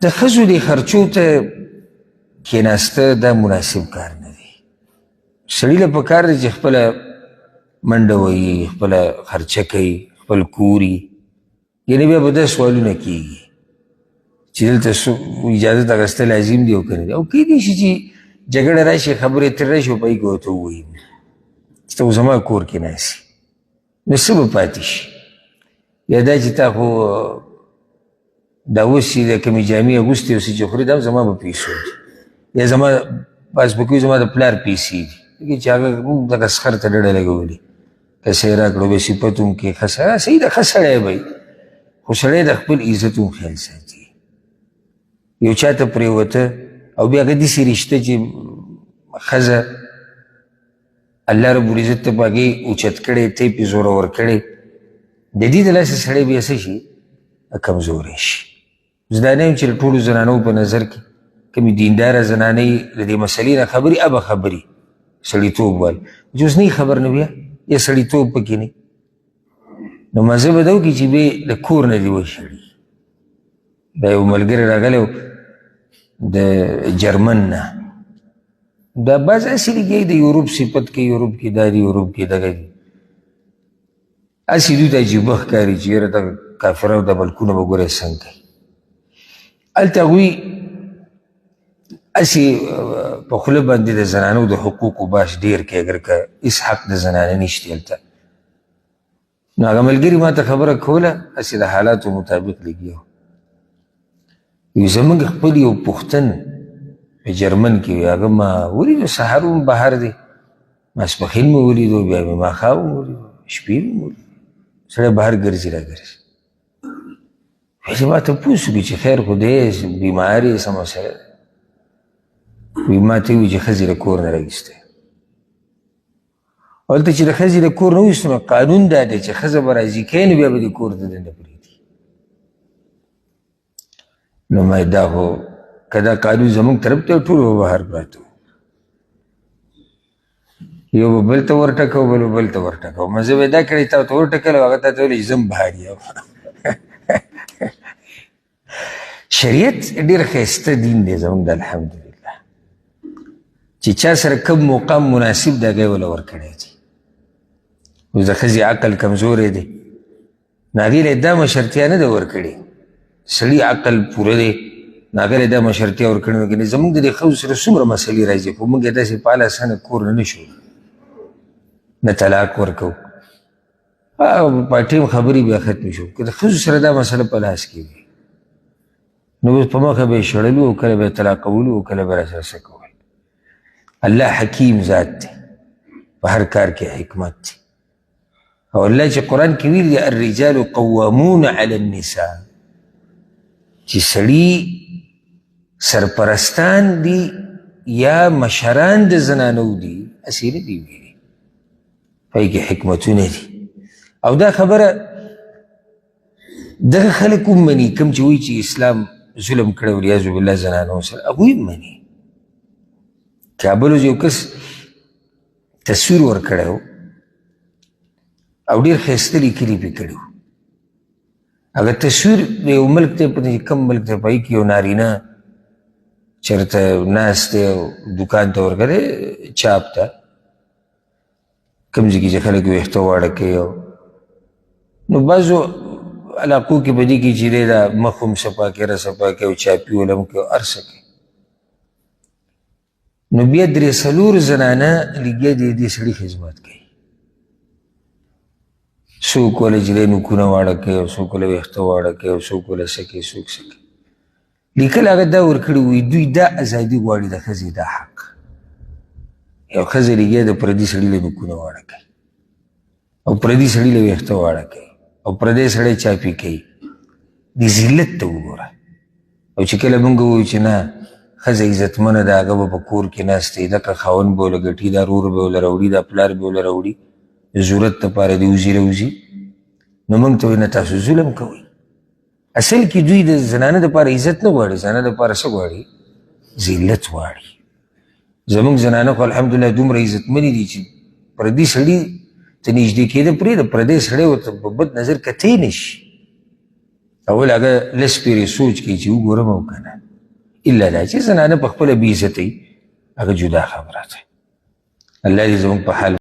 د ښځو دې خرچو ته کېناسته دا مناسب کار نه دی. سړي له پکار دی چې خپله منډه وهي، خپله خرچه کوي، خپل کوري. یعنې بیا به دا سوالونه کېږي چې دلته اجازت اخیستل لازم دی او که نه دی. او کیدای شي چې جګړه راشي، خبرې ترې راشي او په هغې کې ورته ووایي چې ته زما کور کې ناستې، نو څه به پاتې شي؟ یا دا چې تا خو دا اوس چې د کومې جامې اغوستې او څه چې خورې دا هم زما به پیسو دي، یا زما پاسبوکي زما د پلار پیسې دي چې هغه دغه سخر ته ډډه لګولي، که څه یې راکړو بیا صفت هم کې ښه سړی صحیح ده، ښه سړی به خو سړی د خپل عزت هم خیال ساتي. یو چا ته پرېوته او بیا هغه داسې رشته چې ښځه الله رب العزت ته په هغې اوچت کړی، ته یې پې زورور کړی، د دې د لاسه سړی بیا څه شي؟ کمزوری شي. زه دا نه یم چې د ټولو زنانو په نظر کې کومې دینداره زنانې د دې مسلې نه خبري ابه خبري سړیتوب وال چې اوس نه خبر نه بیا یا سړیتوب پکې نه، نو مزه به دا وکړي چې بیا د کور نه دې وشړي. دا یو ملګری راغلی و د جرمن نه، دا بعض هسې لګي د یوروپ صفت کې، یوروپ کې دا دی، یوروپ کې دغه دي، هسې دوی ته عجیبه ښکاري چې یاره دغه کافرانو دا بلکونه به ګوره څنګه کوي. هلته هغوی هسې په خوله باندې د زنانو د حقوقو باش ډېر کوي، اگر که هېڅ حق د زنانه نشته هلته. نو هغه ملګري ما ته خبره کوله، هسې د حالاتو مطابق لګیا و. یو زموږ خپل یو پښتن په جرمن کې وي، هغه ما ولیدو، سهار هم بهر دی، ماسپښین مې ولیدو، بیا مې ماښام هم ولیدو، شپې مې ولیدو، سړی بهر ګرځي را ګرځي. ویلې ما تپوس وکړي چې خیر خو دی بیمار یې څه مسله ده؟ وی ما ته ووایي چې ښځې له کور نه راویستی. هلته چې د ښځې له کور نه وویستو نو قانون دا دی چې ښځه به راضي کوي نو بیا به دې کور ته دننه پرېږدي. نو ما دا خو که دا قانون زموږ طرف ته ټول به بهر پراته وو، یو به بل ته ورټکو، بل به بل ته ورټکو. مزه به یې دا کړی تا ته ورټکل او هغه تا ته ویلې چې زه هم بهر یم. شریعت ډېر ښایسته دین دی زموږ د الحمدلله، چې چا سره کوم مقام مناسب دی هغه یې وله ورکړی دی. اوس د ښځې عقل کمزوری دی نو هغې له یې دا مشرتیا نه ده ورکړې، سړي عقل پوره دی نو هغه له یې دا مشرتیا ورکړې. نو کنې زموږ د دې ښځو سره څومره مسلې راځي، خو موږ یې داسې په اله اسانه کور نه نه شو نه طلاق ورکوو. په ټیم خبرې بیا ختمې شو. که د ښځو سره دا مسله په لاس کې وي نو اوس په مخه به یې شړلو او کله به یې طلاقولو او کله به یې راسره څه کول. الله حکیم ذات دی، په هر کار کې حکمت دی. او الله چې قرآن کې ویل دی الرجال قوامون علی النساء، چې سړي سرپرستان دي یا مشران د زنانو دي، هسې نه دي ویلي، په هغې کې حکمتونه دي. او دا خبره دغه خلک هم مني کوم چې وایي چې اسلام ظلم کړی ولیاذ بالله زنانو سره، هغوی هم مني. کابل اوس یو کس تصویر ورکړی و او ډېر ښایسته لیکلي پې کړي وو. هغه تصویر د یو ملک دی، په کوم ملک دی، په هغې کې یو نارینه چېرته ناست دی او دوکان ته ورغلی چاپ ته، کوم ځای کې چې خلک ویښته واړه کوي. نو بعضو علاقو کې په دې کې چې دی دا مخ هم صفا کوي، را صفا کوي او چاپي ولم کوي او هر څه کوي. نو بیا درې څلور زنانه لګیا دي دې سړي خدمت کوي، څوک وله چې دی نوکونه واړه کوي او څوک وله ویښته واړه کوي او څوک وله څه کوي څوک څه کوي. لیکل هغه دا ورکړي وي دوی دا ازادي غواړي د ښځې دا حق. یو ښځه لګیا د پردي سړي له نوکونه واړه کوي او پردي سړي له ویښته واړه کوي او پردی سړی چاپي کوي. د ذلت ته وګوره. او چې کله موږ ووایو چې نه ښځه عزتمنه ده، هغه به په کور کې ناست دی، دغه خاوند به وله ګټي، دا رور به وله راوړي، دا پلار به وله راوړي، د ضرورت دپاره د وزي راوځي، نو موږ ته وایي نه تاسو ظلم کوئ. اصل کې دوی د زنانه دپاره عزت نه غواړي، زنانه دپاره څه غواړي؟ ذلت غواړي. زموږ زنانه خو الحمدلله دومره عزتمنې دي چې پردي سړي ته نږدې کېده پرېږده، پردی سړی ورته په بد نظر کتی نه شي. اول هغه لس پیرې سوچ کوي چې وګورم او که نه الا دا چې زنانه په خپله بې عزتۍ هغه جدا خبره ده. الله دې زموږ په حال